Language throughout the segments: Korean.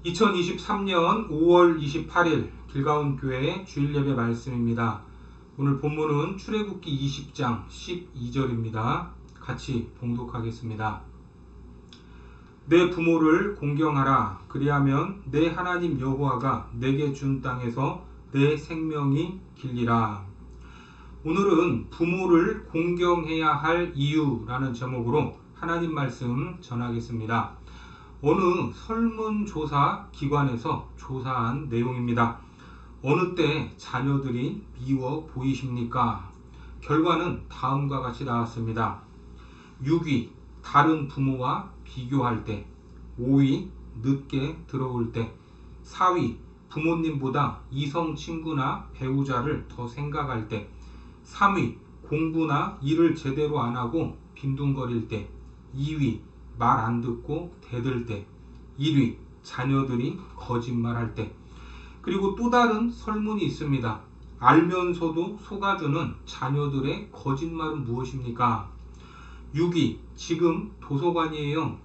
2023년 5월 28일 길가온교회 주일예배 말씀입니다. 오늘 본문은 출애굽기 20장 12절입니다. 같이 봉독하겠습니다. 내 부모를 공경하라. 그리하면 내 하나님 여호와가 내게 준 땅에서 내 생명이 길리라. 오늘은 부모를 공경해야 할 이유라는 제목으로 하나님 말씀 전하겠습니다. 어느 설문조사 기관에서 조사한 내용입니다. 어느 때 자녀들이 미워 보이십니까? 결과는 다음과 같이 나왔습니다. 6위, 다른 부모와 비교할 때. 5위, 늦게 들어올 때. 4위, 부모님보다 이성 친구나 배우자를 더 생각할 때. 3위, 공부나 일을 제대로 안 하고 빈둥거릴 때. 2위, 말 안 듣고 대들 때. 1위, 자녀들이 거짓말할 때. 그리고 또 다른 설문이 있습니다. 알면서도 속아주는 자녀들의 거짓말은 무엇입니까? 6위, 지금 도서관이에요.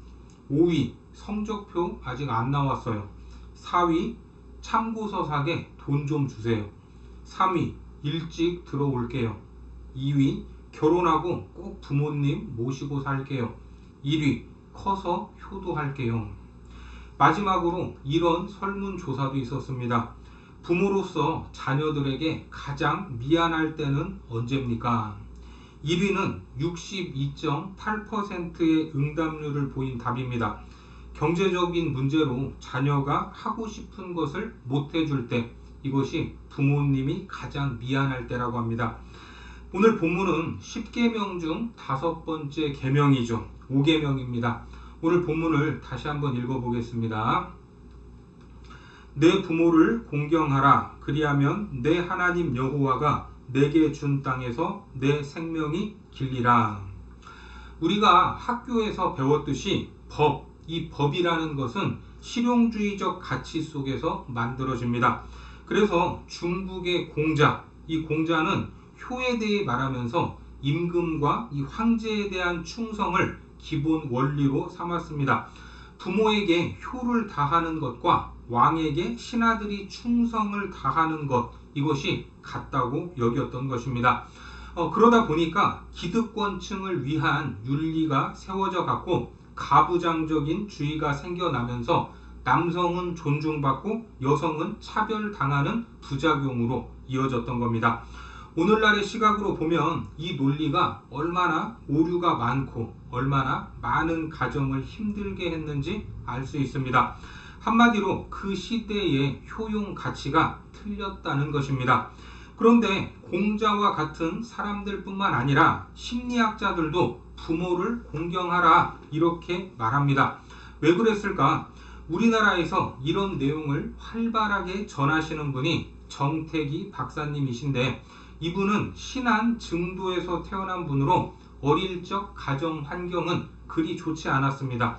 5위, 성적표 아직 안 나왔어요. 4위, 참고서 사게 돈 좀 주세요. 3위, 일찍 들어올게요. 2위, 결혼하고 꼭 부모님 모시고 살게요. 1위, 커서 효도할게요. 마지막으로 이런 설문조사도 있었습니다. 부모로서 자녀들에게 가장 미안할 때는 언제입니까? 1위는 62.8%의 응답률을 보인 답입니다. 경제적인 문제로 자녀가 하고 싶은 것을 못 해줄 때, 이것이 부모님이 가장 미안할 때라고 합니다. 오늘 본문은 10계명 중 5번째 계명이죠. 5계명입니다. 오늘 본문을 다시 한번 읽어보겠습니다. 내 부모를 공경하라. 그리하면 내 하나님 여호와가 내게 준 땅에서 내 생명이 길리라. 우리가 학교에서 배웠듯이 이 법이라는 것은 실용주의적 가치 속에서 만들어집니다. 그래서 중국의 공자, 이 공자는 효에 대해 말하면서 임금과 이 황제에 대한 충성을 기본 원리로 삼았습니다. 부모에게 효를 다하는 것과 왕에게 신하들이 충성을 다하는 것, 이것이 같다고 여겼던 것입니다. 그러다 보니까 기득권층을 위한 윤리가 세워져 갔고 가부장적인 주의가 생겨나면서 남성은 존중받고 여성은 차별당하는 부작용으로 이어졌던 겁니다. 오늘날의 시각으로 보면 이 논리가 얼마나 오류가 많고 얼마나 많은 가정을 힘들게 했는지 알 수 있습니다. 한마디로 그 시대의 효용 가치가 틀렸다는 것입니다. 그런데 공자와 같은 사람들뿐만 아니라 심리학자들도 부모를 공경하라 이렇게 말합니다. 왜 그랬을까? 우리나라에서 이런 내용을 활발하게 전하시는 분이 정태기 박사님이신데, 이분은 신안 증도에서 태어난 분으로 어릴 적 가정 환경은 그리 좋지 않았습니다.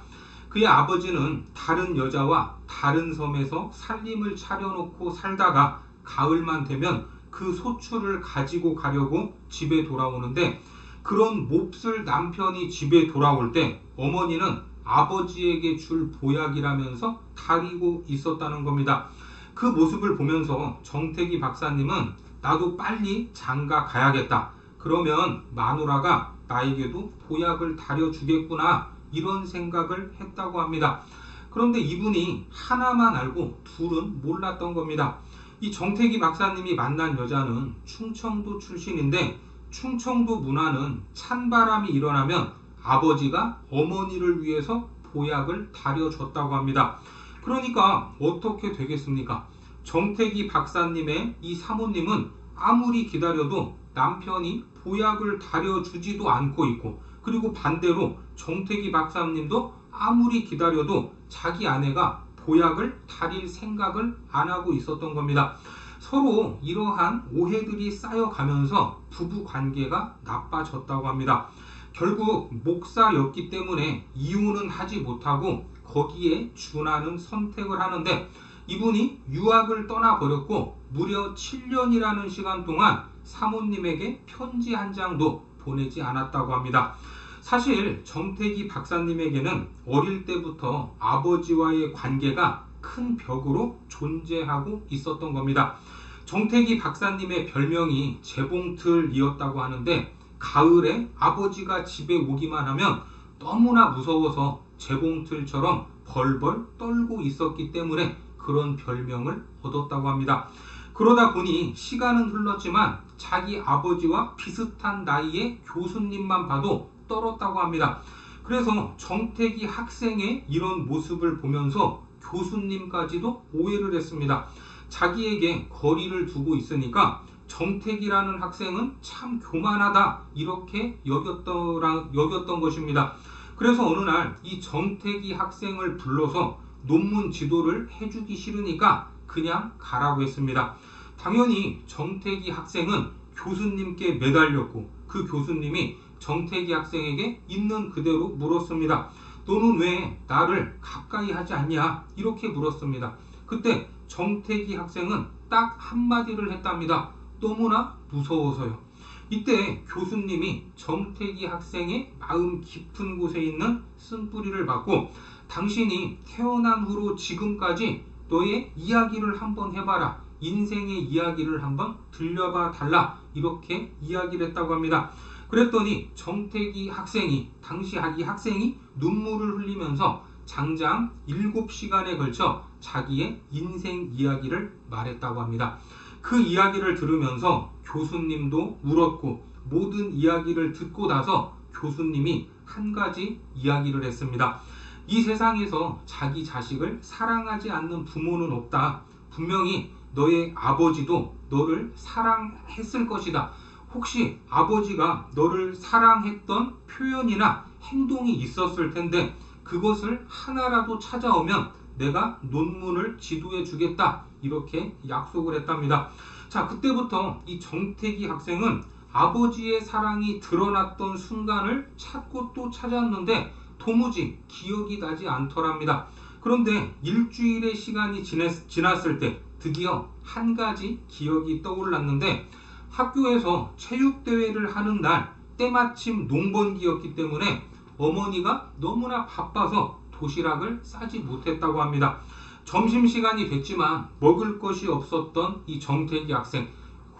그의 아버지는 다른 여자와 다른 섬에서 살림을 차려놓고 살다가 가을만 되면 그 소출을 가지고 가려고 집에 돌아오는데, 그런 몹쓸 남편이 집에 돌아올 때 어머니는 아버지에게 줄 보약이라면서 다리고 있었다는 겁니다. 그 모습을 보면서 정태기 박사님은 나도 빨리 장가 가야겠다. 그러면 마누라가 나에게도 보약을 다려주겠구나. 이런 생각을 했다고 합니다. 그런데 이분이 하나만 알고 둘은 몰랐던 겁니다. 이 정태기 박사님이 만난 여자는 충청도 출신인데, 충청도 문화는 찬바람이 일어나면 아버지가 어머니를 위해서 보약을 다려줬다고 합니다. 그러니까 어떻게 되겠습니까? 정태기 박사님의 이 사모님은 아무리 기다려도 남편이 보약을 다려주지도 않고 있고, 그리고 반대로 정태기 박사님도 아무리 기다려도 자기 아내가 보약을 다릴 생각을 안 하고 있었던 겁니다. 서로 이러한 오해들이 쌓여가면서 부부 관계가 나빠졌다고 합니다. 결국 목사였기 때문에 이혼은 하지 못하고 거기에 준하는 선택을 하는데, 이분이 유학을 떠나버렸고 무려 7년이라는 시간 동안 사모님에게 편지 한 장도 보내지 않았다고 합니다. 사실 정태기 박사님에게는 어릴 때부터 아버지와의 관계가 큰 벽으로 존재하고 있었던 겁니다. 정택이 박사님의 별명이 재봉틀이었다고 하는데 가을에 아버지가 집에 오기만 하면 너무나 무서워서 재봉틀처럼 벌벌 떨고 있었기 때문에 그런 별명을 얻었다고 합니다. 그러다 보니 시간은 흘렀지만 자기 아버지와 비슷한 나이의 교수님만 봐도 떨었다고 합니다. 그래서 정택이 학생의 이런 모습을 보면서 교수님까지도 오해를 했습니다. 자기에게 거리를 두고 있으니까 정택이라는 학생은 참 교만하다 이렇게 여겼던 것입니다. 그래서 어느 날 이 정택이 학생을 불러서 논문 지도를 해주기 싫으니까 그냥 가라고 했습니다. 당연히 정택이 학생은 교수님께 매달렸고 그 교수님이 정택이 학생에게 있는 그대로 물었습니다. 너는 왜 나를 가까이 하지 않냐? 이렇게 물었습니다. 그때 정택이 학생은 딱 한마디를 했답니다. 너무나 무서워서요. 이때 교수님이 정택이 학생의 마음 깊은 곳에 있는 쓴뿌리를 받고 당신이 태어난 후로 지금까지 너의 이야기를 한번 해봐라. 인생의 이야기를 한번 들려봐 달라. 이렇게 이야기를 했다고 합니다. 그랬더니 정택이 학생이 당시 이 학생이 눈물을 흘리면서 장장 7시간에 걸쳐 자기의 인생 이야기를 말했다고 합니다. 그 이야기를 들으면서 교수님도 울었고 모든 이야기를 듣고 나서 교수님이 한 가지 이야기를 했습니다. 이 세상에서 자기 자식을 사랑하지 않는 부모는 없다. 분명히 너의 아버지도 너를 사랑했을 것이다. 혹시 아버지가 너를 사랑했던 표현이나 행동이 있었을 텐데 그것을 하나라도 찾아오면 내가 논문을 지도해 주겠다. 이렇게 약속을 했답니다. 자, 그때부터 이 정택이 학생은 아버지의 사랑이 드러났던 순간을 찾고 또 찾았는데 도무지 기억이 나지 않더랍니다. 그런데 일주일의 시간이 지났을 때 드디어 한 가지 기억이 떠올랐는데 학교에서 체육대회를 하는 날 때마침 농번기였기 때문에 어머니가 너무나 바빠서 도시락을 싸지 못했다고 합니다. 점심시간이 됐지만 먹을 것이 없었던 이 정택이 학생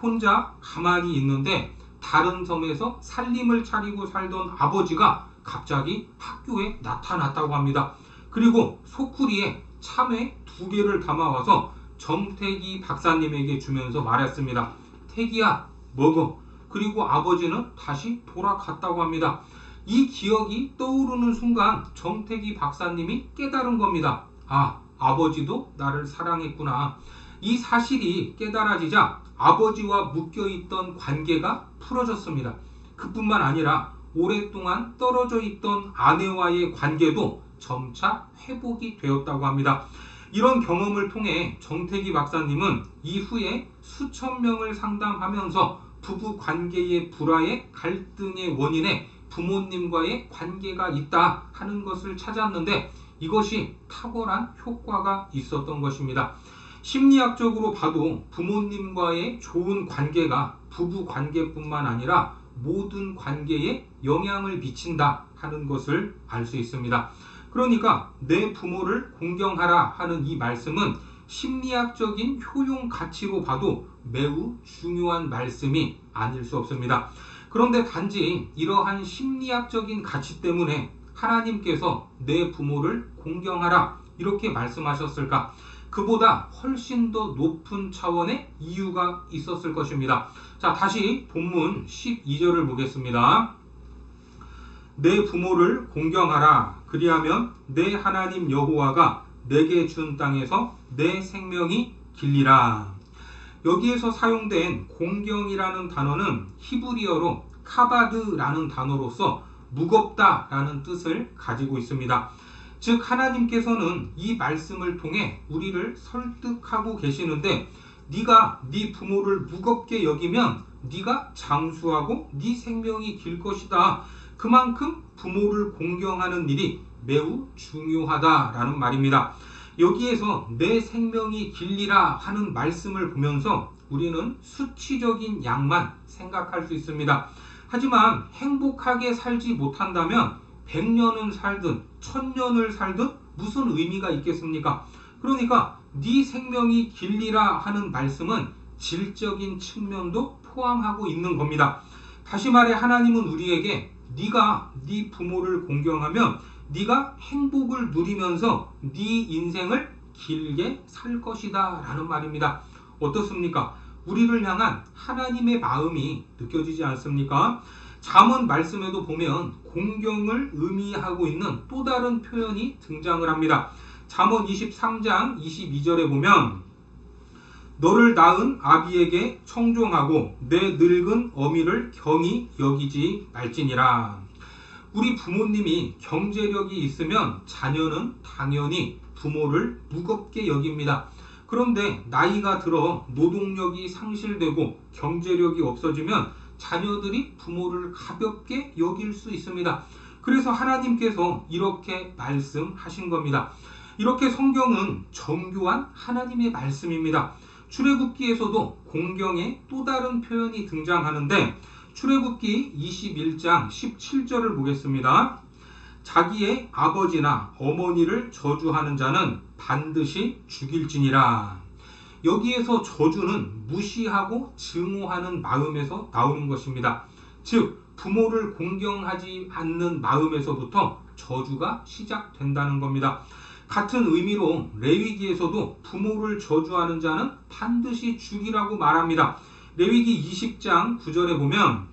혼자 가만히 있는데 다른 섬에서 살림을 차리고 살던 아버지가 갑자기 학교에 나타났다고 합니다. 그리고 소쿠리에 참외 2개를 담아와서 정택이 박사님에게 주면서 말했습니다. 태기야, 먹어. 그리고 아버지는 다시 돌아갔다고 합니다. 이 기억이 떠오르는 순간 정택이 박사님이 깨달은 겁니다. 아, 아버지도 나를 사랑했구나. 이 사실이 깨달아지자 아버지와 묶여있던 관계가 풀어졌습니다. 그뿐만 아니라 오랫동안 떨어져 있던 아내와의 관계도 점차 회복이 되었다고 합니다. 이런 경험을 통해 정택이 박사님은 이후에 수천 명을 상담하면서 부부 관계의 불화의 갈등의 원인에 부모님과의 관계가 있다 하는 것을 찾았는데 이것이 탁월한 효과가 있었던 것입니다. 심리학적으로 봐도 부모님과의 좋은 관계가 부부 관계뿐만 아니라 모든 관계에 영향을 미친다 하는 것을 알 수 있습니다. 그러니까 내 부모를 공경하라 하는 이 말씀은 심리학적인 효용 가치로 봐도 매우 중요한 말씀이 아닐 수 없습니다. 그런데 단지 이러한 심리학적인 가치 때문에 하나님께서 내 부모를 공경하라 이렇게 말씀하셨을까? 그보다 훨씬 더 높은 차원의 이유가 있었을 것입니다. 자, 다시 본문 12절을 보겠습니다. 내 부모를 공경하라. 그리하면 내 하나님 여호와가 내게 준 땅에서 내 생명이 길리라. 여기에서 사용된 공경이라는 단어는 히브리어로 카바드라는 단어로서 무겁다라는 뜻을 가지고 있습니다. 즉 하나님께서는 이 말씀을 통해 우리를 설득하고 계시는데 네가 네 부모를 무겁게 여기면 네가 장수하고 네 생명이 길 것이다. 그만큼 부모를 공경하는 일이 매우 중요하다라는 말입니다. 여기에서 내 생명이 길리라 하는 말씀을 보면서 우리는 수치적인 양만 생각할 수 있습니다. 하지만 행복하게 살지 못한다면 100년을 살든 1000년을 살든 무슨 의미가 있겠습니까? 그러니까 네 생명이 길리라 하는 말씀은 질적인 측면도 포함하고 있는 겁니다. 다시 말해 하나님은 우리에게 네가 네 부모를 공경하면 네가 행복을 누리면서 네 인생을 길게 살 것이다 라는 말입니다. 어떻습니까? 우리를 향한 하나님의 마음이 느껴지지 않습니까? 잠언 말씀에도 보면 공경을 의미하고 있는 또 다른 표현이 등장을 합니다. 잠언 23장 22절에 보면 너를 낳은 아비에게 청종하고 내 늙은 어미를 경히 여기지 말지니라. 우리 부모님이 경제력이 있으면 자녀는 당연히 부모를 무겁게 여깁니다. 그런데 나이가 들어 노동력이 상실되고 경제력이 없어지면 자녀들이 부모를 가볍게 여길 수 있습니다. 그래서 하나님께서 이렇게 말씀하신 겁니다. 이렇게 성경은 정교한 하나님의 말씀입니다. 출애굽기에서도 공경의 또 다른 표현이 등장하는데 출애굽기 21장 17절을 보겠습니다. 자기의 아버지나 어머니를 저주하는 자는 반드시 죽일지니라. 여기에서 저주는 무시하고 증오하는 마음에서 나오는 것입니다. 즉 부모를 공경하지 않는 마음에서부터 저주가 시작된다는 겁니다. 같은 의미로 레위기에서도 부모를 저주하는 자는 반드시 죽이라고 말합니다. 레위기 20장 9절에 보면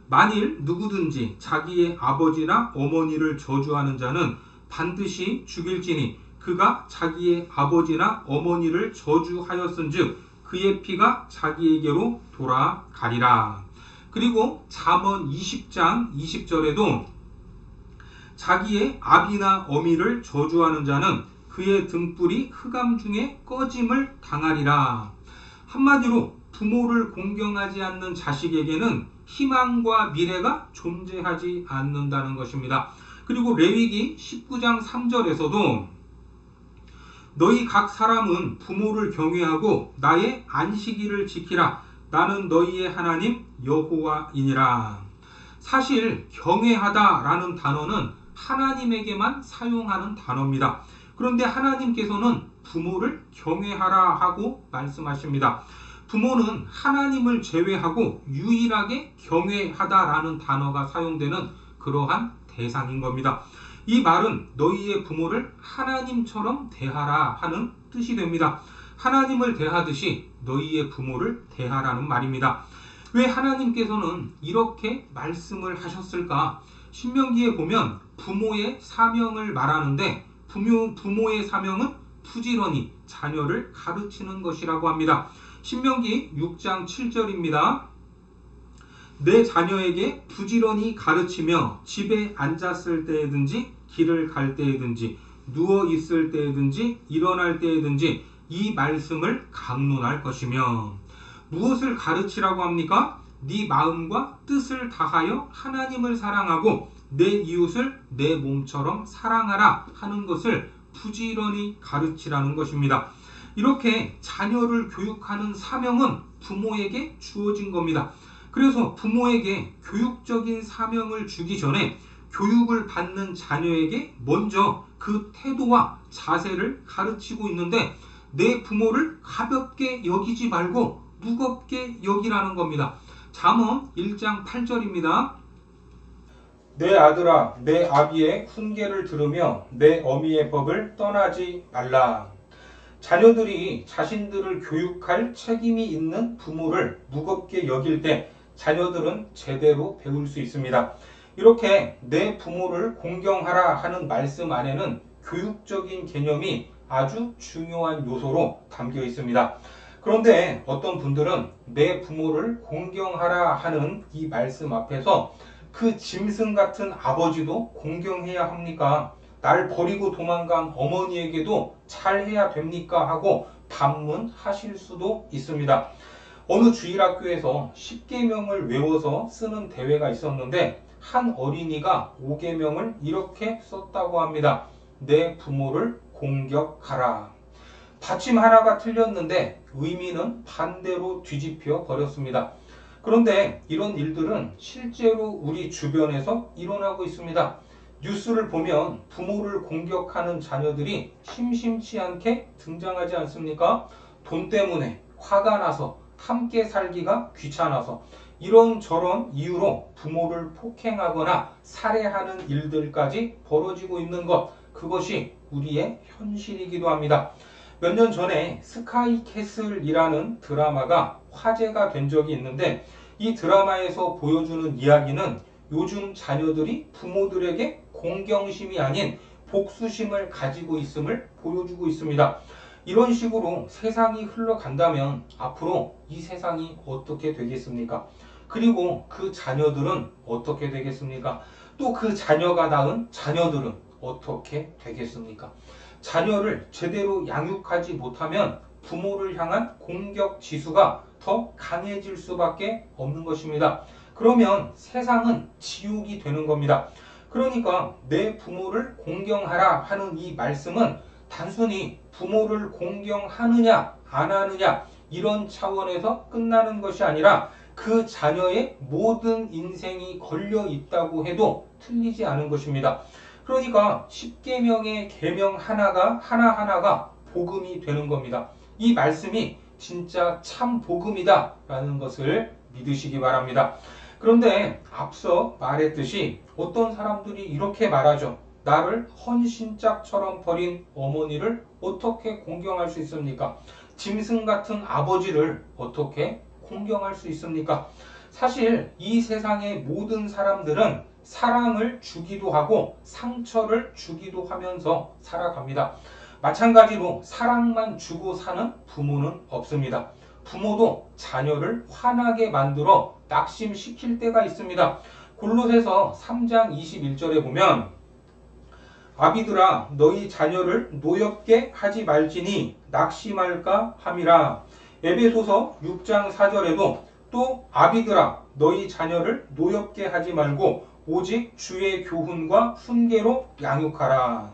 만일 누구든지 자기의 아버지나 어머니를 저주하는 자는 반드시 죽일지니 그가 자기의 아버지나 어머니를 저주하였은즉 그의 피가 자기에게로 돌아가리라. 그리고 잠언 20장 20절에도 자기의 아비나 어미를 저주하는 자는 그의 등불이 흑암 중에 꺼짐을 당하리라. 한마디로 부모를 공경하지 않는 자식에게는 희망과 미래가 존재하지 않는다는 것입니다. 그리고 레위기 19장 3절에서도 너희 각 사람은 부모를 경외하고 나의 안식일을 지키라. 나는 너희의 하나님 여호와이니라. 사실 경외하다라는 단어는 하나님에게만 사용하는 단어입니다. 그런데 하나님께서는 부모를 경외하라 하고 말씀하십니다. 부모는 하나님을 제외하고 유일하게 경외하다라는 단어가 사용되는 그러한 대상인 겁니다. 이 말은 너희의 부모를 하나님처럼 대하라 하는 뜻이 됩니다. 하나님을 대하듯이 너희의 부모를 대하라는 말입니다. 왜 하나님께서는 이렇게 말씀을 하셨을까? 신명기에 보면 부모의 사명을 말하는데 부모의 사명은 부지런히 자녀를 가르치는 것이라고 합니다. 신명기 6장 7절입니다. 내 자녀에게 부지런히 가르치며 집에 앉았을 때에든지 길을 갈 때에든지 누워 있을 때에든지 일어날 때에든지 이 말씀을 강론할 것이며 무엇을 가르치라고 합니까? 네 마음과 뜻을 다하여 하나님을 사랑하고 내 이웃을 내 몸처럼 사랑하라 하는 것을 부지런히 가르치라는 것입니다. 이렇게 자녀를 교육하는 사명은 부모에게 주어진 겁니다. 그래서 부모에게 교육적인 사명을 주기 전에 교육을 받는 자녀에게 먼저 그 태도와 자세를 가르치고 있는데 내 부모를 가볍게 여기지 말고 무겁게 여기라는 겁니다. 잠언 1장 8절입니다. 내 아들아 내 아비의 훈계를 들으며 내 어미의 법을 떠나지 말라. 자녀들이 자신들을 교육할 책임이 있는 부모를 무겁게 여길 때 자녀들은 제대로 배울 수 있습니다. 이렇게 내 부모를 공경하라 하는 말씀 안에는 교육적인 개념이 아주 중요한 요소로 담겨 있습니다. 그런데 어떤 분들은 내 부모를 공경하라 하는 이 말씀 앞에서 그 짐승 같은 아버지도 공경해야 합니까? 날 버리고 도망간 어머니에게도 잘해야 됩니까? 하고 반문하실 수도 있습니다. 어느 주일학교에서 10계명을 외워서 쓰는 대회가 있었는데 한 어린이가 5계명을 이렇게 썼다고 합니다. 내 부모를 공격하라. 받침 하나가 틀렸는데 의미는 반대로 뒤집혀 버렸습니다. 그런데 이런 일들은 실제로 우리 주변에서 일어나고 있습니다. 뉴스를 보면 부모를 공격하는 자녀들이 심심치 않게 등장하지 않습니까? 돈 때문에 화가 나서 함께 살기가 귀찮아서 이런저런 이유로 부모를 폭행하거나 살해하는 일들까지 벌어지고 있는 것, 그것이 우리의 현실이기도 합니다. 몇 년 전에 스카이캐슬이라는 드라마가 화제가 된 적이 있는데, 이 드라마에서 보여주는 이야기는 요즘 자녀들이 부모들에게 공경심이 아닌 복수심을 가지고 있음을 보여주고 있습니다. 이런 식으로 세상이 흘러간다면 앞으로 이 세상이 어떻게 되겠습니까? 그리고 그 자녀들은 어떻게 되겠습니까? 또 그 자녀가 낳은 자녀들은 어떻게 되겠습니까? 자녀를 제대로 양육하지 못하면 부모를 향한 공격 지수가 더 강해질 수밖에 없는 것입니다. 그러면 세상은 지옥이 되는 겁니다. 그러니까 내 부모를 공경하라 하는 이 말씀은 단순히 부모를 공경하느냐 안 하느냐 이런 차원에서 끝나는 것이 아니라 그 자녀의 모든 인생이 걸려 있다고 해도 틀리지 않은 것입니다. 그러니까 10계명의 계명 하나하나가 복음이 되는 겁니다. 이 말씀이 진짜 참 복음이다 라는 것을 믿으시기 바랍니다. 그런데 앞서 말했듯이 어떤 사람들이 이렇게 말하죠. 나를 헌신짝처럼 버린 어머니를 어떻게 공경할 수 있습니까? 짐승 같은 아버지를 어떻게 공경할 수 있습니까? 사실 이 세상의 모든 사람들은 사랑을 주기도 하고 상처를 주기도 하면서 살아갑니다. 마찬가지로 사랑만 주고 사는 부모는 없습니다. 부모도 자녀를 화나게 만들어 낙심시킬 때가 있습니다. 골로새서 3장 21절에 보면 아비들아 너희 자녀를 노엽게 하지 말지니 낙심할까 함이라. 에베소서 6장 4절에도 또 아비들아 너희 자녀를 노엽게 하지 말고 오직 주의 교훈과 훈계로 양육하라.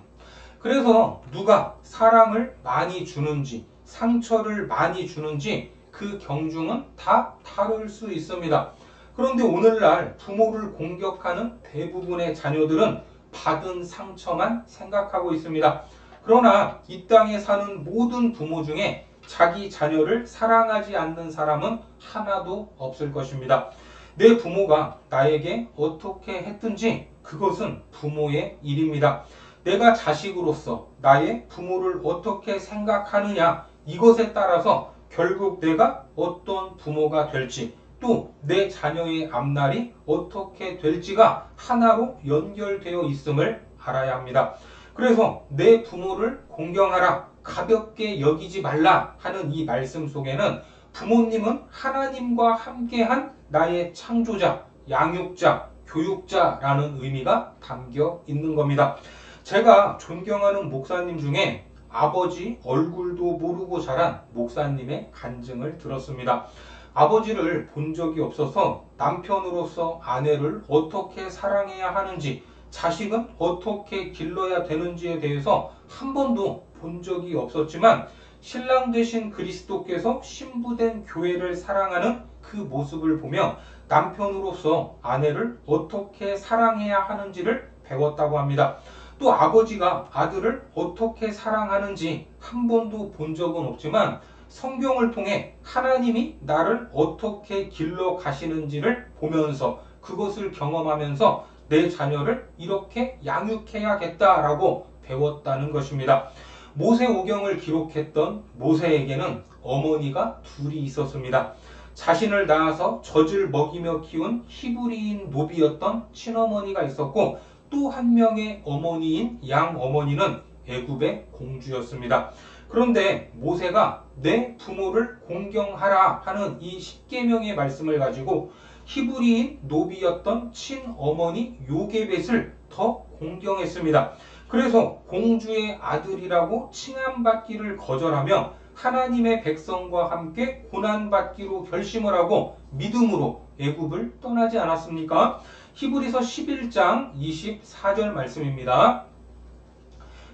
그래서 누가 사랑을 많이 주는지 상처를 많이 주는지 그 경중은 다 다를 수 있습니다. 그런데 오늘날 부모를 공격하는 대부분의 자녀들은 받은 상처만 생각하고 있습니다. 그러나 이 땅에 사는 모든 부모 중에 자기 자녀를 사랑하지 않는 사람은 하나도 없을 것입니다. 내 부모가 나에게 어떻게 했든지 그것은 부모의 일입니다. 내가 자식으로서 나의 부모를 어떻게 생각하느냐 이것에 따라서 결국 내가 어떤 부모가 될지 또 내 자녀의 앞날이 어떻게 될지가 하나로 연결되어 있음을 알아야 합니다. 그래서 내 부모를 공경하라, 가볍게 여기지 말라 하는 이 말씀 속에는 부모님은 하나님과 함께한 나의 창조자, 양육자, 교육자라는 의미가 담겨 있는 겁니다. 제가 존경하는 목사님 중에 아버지 얼굴도 모르고 자란 목사님의 간증을 들었습니다. 아버지를 본 적이 없어서 남편으로서 아내를 어떻게 사랑해야 하는지, 자식은 어떻게 길러야 되는지에 대해서 한 번도 본 적이 없었지만 신랑 되신 그리스도께서 신부된 교회를 사랑하는 그 모습을 보며 남편으로서 아내를 어떻게 사랑해야 하는지를 배웠다고 합니다. 또 아버지가 아들을 어떻게 사랑하는지 한 번도 본 적은 없지만 성경을 통해 하나님이 나를 어떻게 길러 가시는지를 보면서 그것을 경험하면서 내 자녀를 이렇게 양육해야겠다라고 배웠다는 것입니다. 모세오경을 기록했던 모세에게는 어머니가 둘이 있었습니다. 자신을 낳아서 젖을 먹이며 키운 히브리인 노비였던 친어머니가 있었고 또 한 명의 어머니인 양어머니는 애굽의 공주였습니다. 그런데 모세가 내 부모를 공경하라 하는 이 10계명의 말씀을 가지고 히브리인 노비였던 친어머니 요게벳을 더 공경했습니다. 그래서 공주의 아들이라고 칭함받기를 거절하며 하나님의 백성과 함께 고난받기로 결심을 하고 믿음으로 애굽을 떠나지 않았습니까? 히브리서 11장 24절 말씀입니다.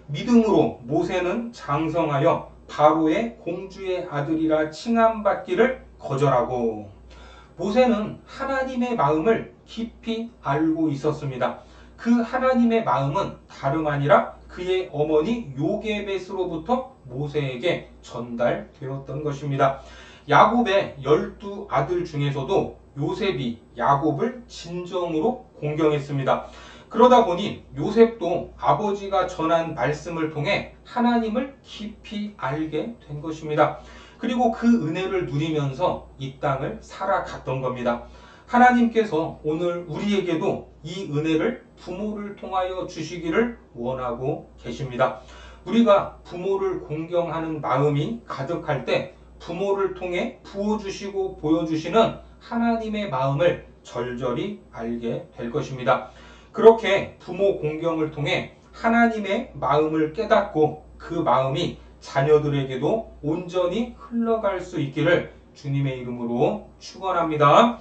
믿음으로 모세는 장성하여 바로의 공주의 아들이라 칭함받기를 거절하고, 모세는 하나님의 마음을 깊이 알고 있었습니다. 그 하나님의 마음은 다름 아니라 그의 어머니 요게벳으로부터 모세에게 전달되었던 것입니다. 야곱의 12아들 중에서도 요셉이 야곱을 진정으로 공경했습니다. 그러다 보니 요셉도 아버지가 전한 말씀을 통해 하나님을 깊이 알게 된 것입니다. 그리고 그 은혜를 누리면서 이 땅을 살아갔던 겁니다. 하나님께서 오늘 우리에게도 이 은혜를 부모를 통하여 주시기를 원하고 계십니다. 우리가 부모를 공경하는 마음이 가득할 때 부모를 통해 부어주시고 보여주시는 하나님의 마음을 절절히 알게 될 것입니다. 그렇게 부모 공경을 통해 하나님의 마음을 깨닫고 그 마음이 자녀들에게도 온전히 흘러갈 수 있기를 주님의 이름으로 축원합니다.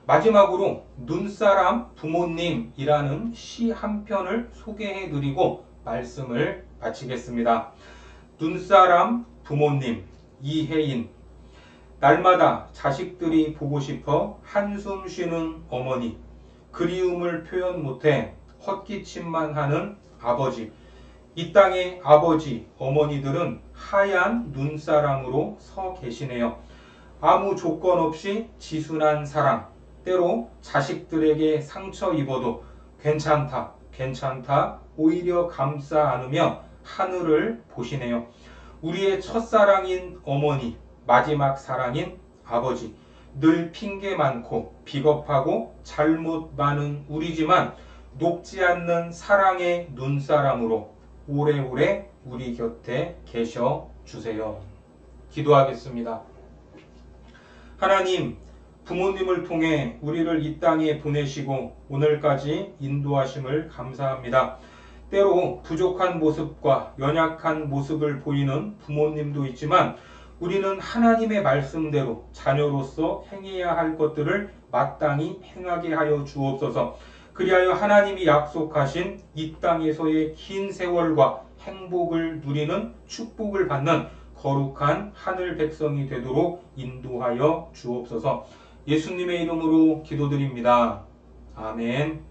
마지막으로 눈사람 부모님이라는 시 한 편을 소개해드리고 말씀을 마치겠습니다. 눈사람 부모님, 이혜인. 날마다 자식들이 보고 싶어 한숨 쉬는 어머니, 그리움을 표현 못해 헛기침만 하는 아버지. 이 땅의 아버지, 어머니들은 하얀 눈사람으로 서 계시네요. 아무 조건 없이 지순한 사랑, 때로 자식들에게 상처 입어도 괜찮다, 괜찮다, 오히려 감싸 안으며 하늘을 보시네요. 우리의 첫사랑인 어머니, 마지막 사랑인 아버지, 늘 핑계 많고 비겁하고 잘못 많은 우리지만 녹지 않는 사랑의 눈사람으로 오래오래 우리 곁에 계셔 주세요. 기도하겠습니다. 하나님, 부모님을 통해 우리를 이 땅에 보내시고 오늘까지 인도하심을 감사합니다. 때로 부족한 모습과 연약한 모습을 보이는 부모님도 있지만 우리는 하나님의 말씀대로 자녀로서 행해야 할 것들을 마땅히 행하게 하여 주옵소서. 그리하여 하나님이 약속하신 이 땅에서의 긴 세월과 행복을 누리는 축복을 받는 거룩한 하늘 백성이 되도록 인도하여 주옵소서. 예수님의 이름으로 기도드립니다. 아멘.